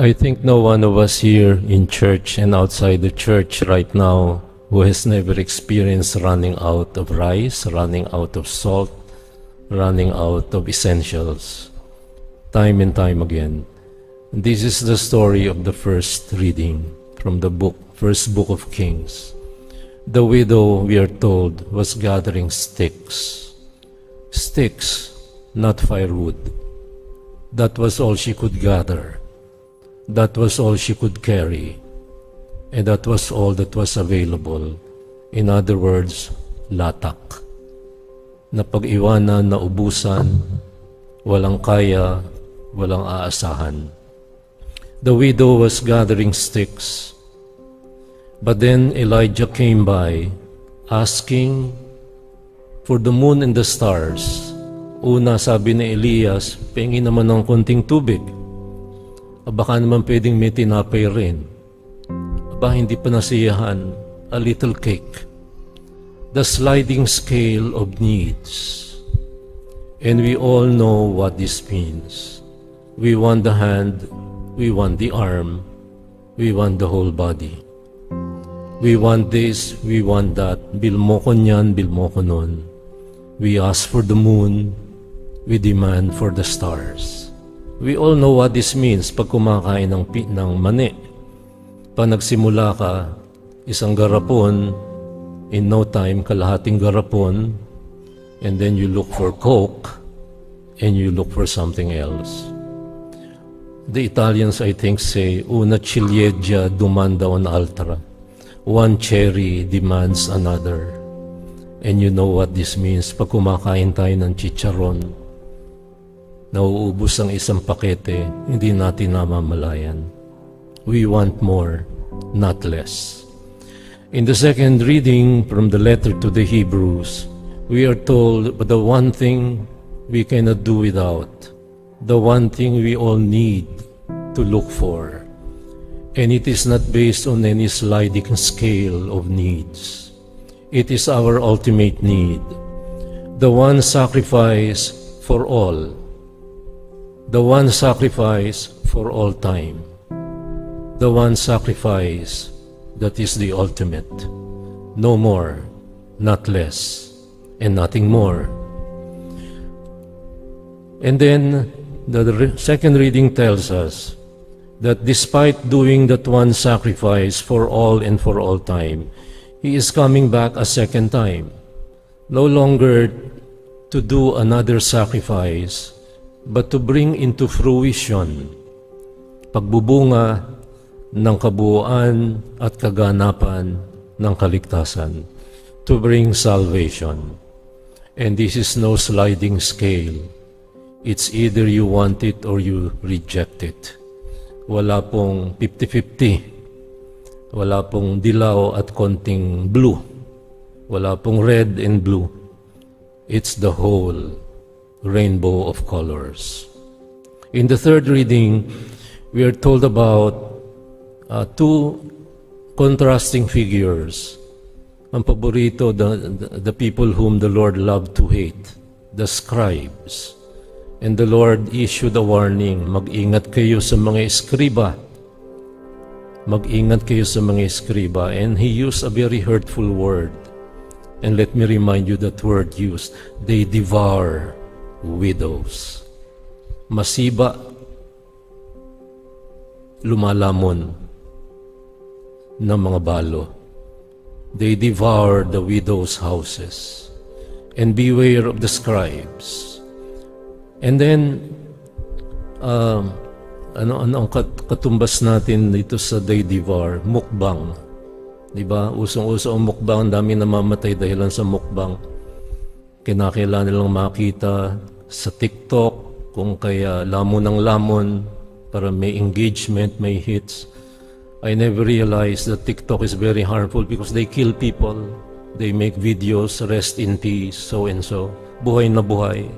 I think no one of us here in church and outside the church right now who has never experienced running out of rice, running out of salt, running out of essentials, time and time again. This is the story of the first reading from the first book of Kings. The widow, we are told, was gathering sticks. Sticks, not firewood. That was all she could gather. That was all she could carry. And that was all that was available. In other words, latak. Napag-iwanan, naubusan, walang kaya, walang aasahan. The widow was gathering sticks. But then Elijah came by, asking for the moon and the stars. Una, sabi ni Elias, pengin naman ng konting tubig. Baka naman pwedeng may tinapay rin. Aba, hindi pa nasiyahan, a little cake. The sliding scale of needs. And we all know what this means. We want the hand, we want the arm, we want the whole body. We want this, we want that. Bil mo ko niyan, bil mo ko nun. We ask for the moon, we demand for the stars. We all know what this means pag kumakain ng mani. Pag nagsimula ka, isang garapon, in no time, kalahating garapon, and then you look for Coke, and you look for something else. The Italians, I think, say, una ciliegia domanda un'altra. One cherry demands another. And you know what this means. Pag kumakain tayo ng chicharon, nauubos ang isang pakete, hindi natin namamalayan. We want more, not less. In the second reading from the letter to the Hebrews, we are told, but the one thing we cannot do without, the one thing we all need to look for, and it is not based on any sliding scale of needs. It is our ultimate need, the one sacrifice for all, the one sacrifice for all time, the one sacrifice that is the ultimate. No more, not less, and nothing more. And then the second reading tells us that despite doing that one sacrifice for all and for all time, He is coming back a second time, no longer to do another sacrifice, but to bring into fruition, pagbubunga ng kabuuan at kaganapan ng kaligtasan, to bring salvation. And this is no sliding scale. It's either you want it or you reject it. Wala pong 50-50. Wala pong dilaw at konting blue. Wala pong red and blue. It's the whole rainbow of colors. In the third reading, we are told about two contrasting figures. Ang paborito, the people whom the Lord loved to hate, the scribes. And the Lord issued a warning, mag-ingat kayo sa mga eskriba. Mag-ingat kayo sa mga eskriba. And He used a very hurtful word. And let me remind you that word used, they devour widows. Masiba, lumalamon ng mga balo. They devour the widows' houses. And beware of the scribes. And then, ano ang katumbas natin dito sa they devour? Mukbang. Diba? Usong-uso ang mukbang. Ang dami namamatay dahilan sa mukbang. Kinakailangan nilang makita sa TikTok, kung kaya lamon ng lamon para may engagement, may hits. I never realized that TikTok is very harmful because they kill people. They make videos, rest in peace, so and so. Buhay na buhay.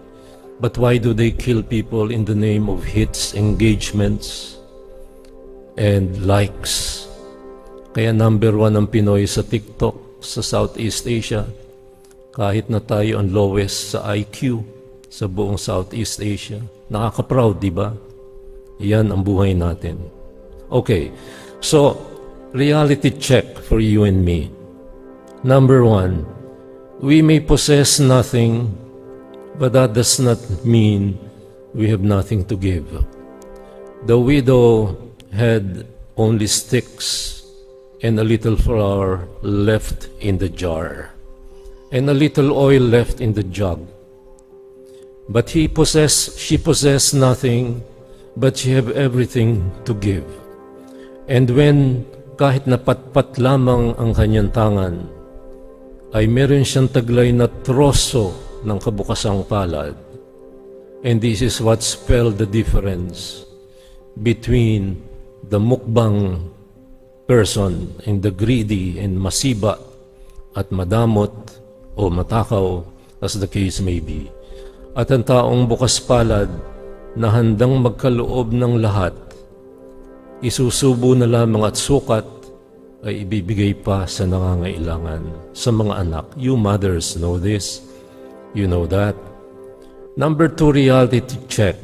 But why do they kill people in the name of hits, engagements, and likes? Kaya number 1 ang Pinoy sa TikTok sa Southeast Asia. Kahit na tayo ang lowest sa IQ sa buong Southeast Asia. Nakaka-proud, di ba? Yan ang buhay natin. Okay, so reality check for you and me. Number one, we may possess nothing, but that does not mean we have nothing to give. The widow had only sticks and a little flour left in the jar, and a little oil left in the jug. But she possessed nothing, but she had everything to give. And when kahit napatpat lamang ang kanyang tangan, ay meron siyang taglay na troso ng kabukasang palad. And this is what spelled the difference between the mukbang person and the greedy and masiba at madamot o matakaw, as the case may be. At ang taong bukas palad na handang magkaloob ng lahat, isusubo na lamang at sukat ay ibibigay pa sa nangangailangan, sa mga anak. You mothers know this. You know that. Number two, reality check.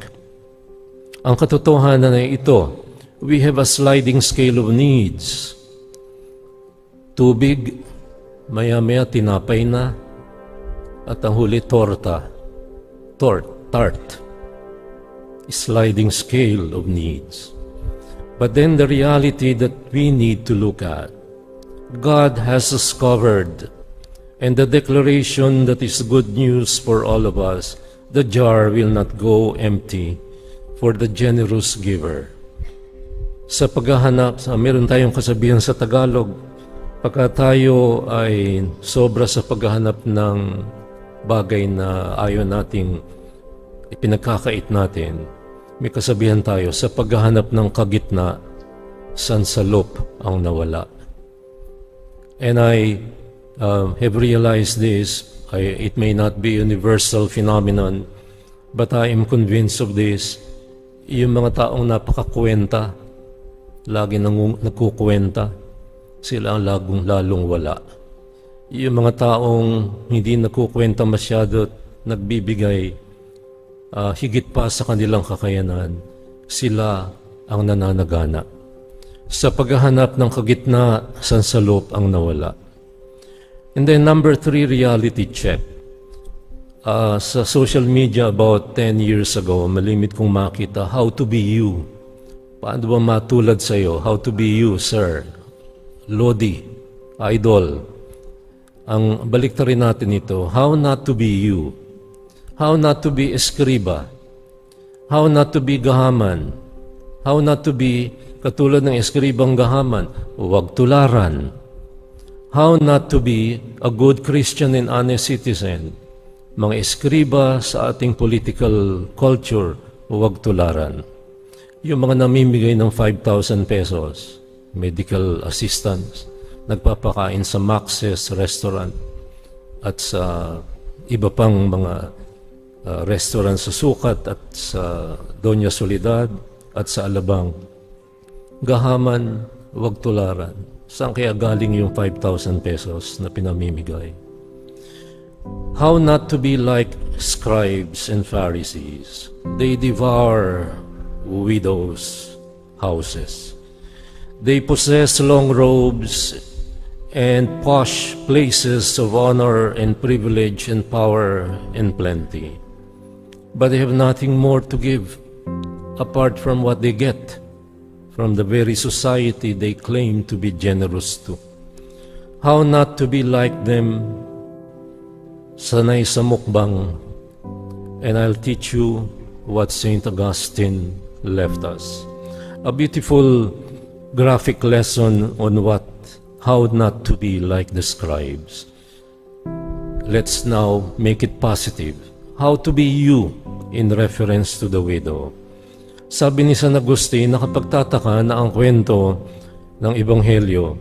Ang katotohanan ay ito. We have a sliding scale of needs. Tubig, maya-maya tinapay na, at ang huli tart. Sliding scale of needs. But then the reality that we need to look at, God has us covered, and the declaration that is good news for all of us, the jar will not go empty for the generous giver. Sa paghahanap, meron tayong kasabihan sa Tagalog, pagka tayo ay sobra sa paghahanap ng bagay na ayaw nating ipinagkakait natin, may kasabihan tayo, sa paghahanap ng kagitna, sansalop ang nawala. And I have realized this. It may not be a universal phenomenon, but I am convinced of this. Yung mga taong napakakwenta, lagi nagkukwenta, sila ang lalong wala. Yung mga taong hindi nagkukwenta masyado, nagbibigay higit pa sa kanilang kakayanan, sila ang nananagana. Sa paghahanap ng kagitna, sansalop ang nawala. And then number three, reality check. Sa social media about 10 years ago, malimit kong makita, how to be you. Paano ba matulad sa'yo? How to be you, sir? Lodi, idol. Ang baliktarin natin ito, how not to be you. How not to be eskriba. How not to be gahaman. How not to be katulad ng eskribang gahaman. Huwag tularan. How not to be a good Christian and honest citizen. Mga eskriba sa ating political culture, huwag tularan. Yung mga namimigay ng 5,000 pesos, medical assistance, nagpapakain sa Max's restaurant at sa iba pang mga restaurant sa Sukat at sa Doña Soledad at sa Alabang. Gahaman, huwag tularan. Saan kaya galing yung 5,000 pesos na pinamimigay? How not to be like scribes and Pharisees. They devour widows' houses. They possess long robes and posh places of honor and privilege and power and plenty. But they have nothing more to give apart from what they get from the very society they claim to be generous to. How not to be like them, sanay sa mukbang, and I'll teach you what St. Augustine left us. A beautiful graphic lesson on how not to be like the scribes. Let's now make it positive. How to be you in reference to the widow. Sabi ni San Agustin, nakapagtataka na ang kwento ng Ebanghelyo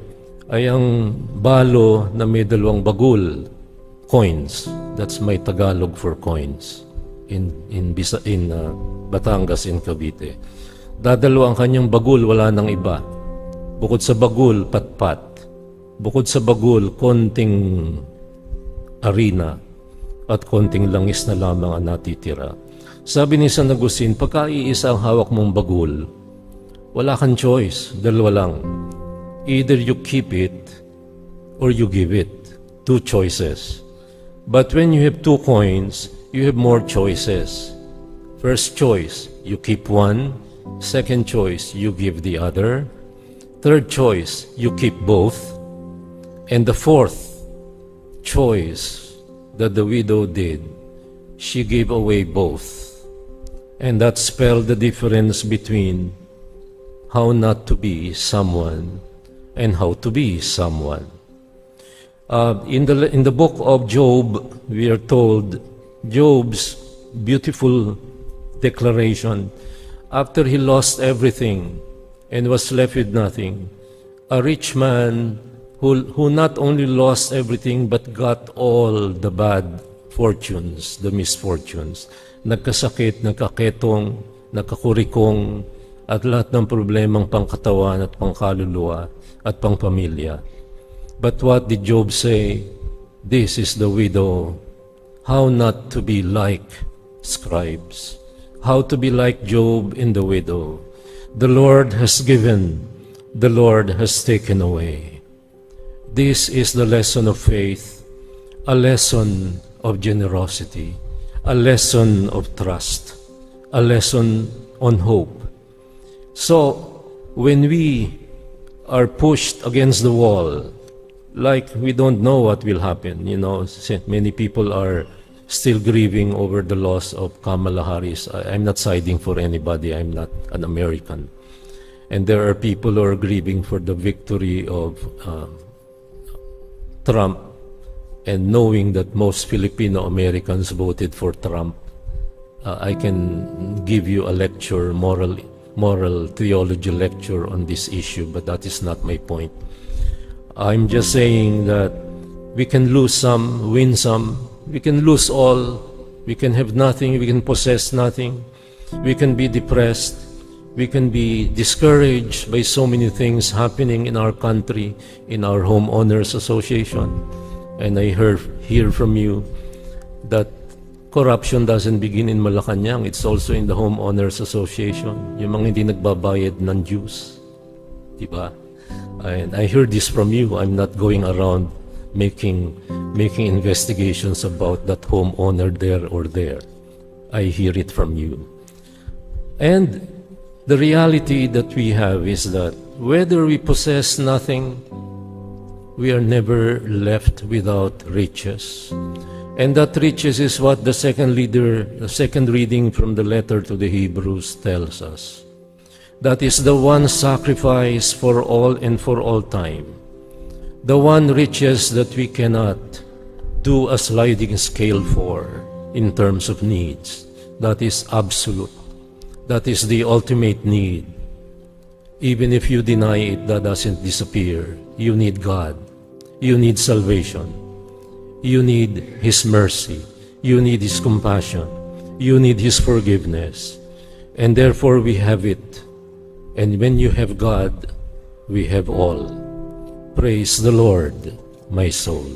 ay ang balo na may 2 bagul, coins. That's my Tagalog for coins in Batangas, in Cavite. Dadalo ang kanyang bagul, wala nang iba. Bukod sa bagul, patpat. Bukod sa bagul, konting arena at konting langis na lamang ang natitira. Sabi ni San Agustin, pagka iisa ang hawak mong bagul, Wala kang choice, dalawa lang. Either you keep it or you give it. Two choices. But when you have 2 coins, you have more choices. First choice, you keep one. Second choice, you give the other. Third choice, you keep both. And the fourth choice that the widow did, she gave away both. And that spelled the difference between how not to be someone and how to be someone. In the book of Job, we are told Job's beautiful declaration. After he lost everything and was left with nothing, a rich man who not only lost everything but got all the bad fortunes, the misfortunes, nagkasakit, nagkaketong, nagkakurikong, at lahat ng problemang pangkatawan at pangkaluluwa at pangpamilya. But what did Job say? This is the widow. How not to be like scribes. How to be like Job in the widow. The Lord has given, the Lord has taken away. This is the lesson of faith, a lesson of generosity, a lesson of trust, a lesson on hope. So, when we are pushed against the wall, like we don't know what will happen, many people are still grieving over the loss of Kamala Harris. I'm not siding for anybody, I'm not an American. And there are people who are grieving for the victory of Trump, and knowing that most Filipino Americans voted for Trump. I can give you a lecture, moral theology lecture on this issue, but that is not my point. I'm just saying that we can lose some, win some, we can lose all, we can have nothing, we can possess nothing, we can be depressed, we can be discouraged by so many things happening in our country, in our homeowners association. And I hear from you that corruption doesn't begin in Malacanang, it's also in the homeowners association, yung mga hindi nagbabayad ng dues. Diba? And I heard this from you. I'm not going around making investigations about that homeowner there or there. I hear it from you. And the reality that we have is that whether we possess nothing, we are never left without riches. And that riches is what the second reading from the letter to the Hebrews tells us. That is the one sacrifice for all and for all time. The one riches that we cannot do a sliding scale for in terms of needs. That is absolute. That is the ultimate need. Even if you deny it, that doesn't disappear. You need God. You need salvation. You need His mercy. You need His compassion. You need His forgiveness. And therefore we have it. And when you have God, we have all. Praise the Lord, my soul.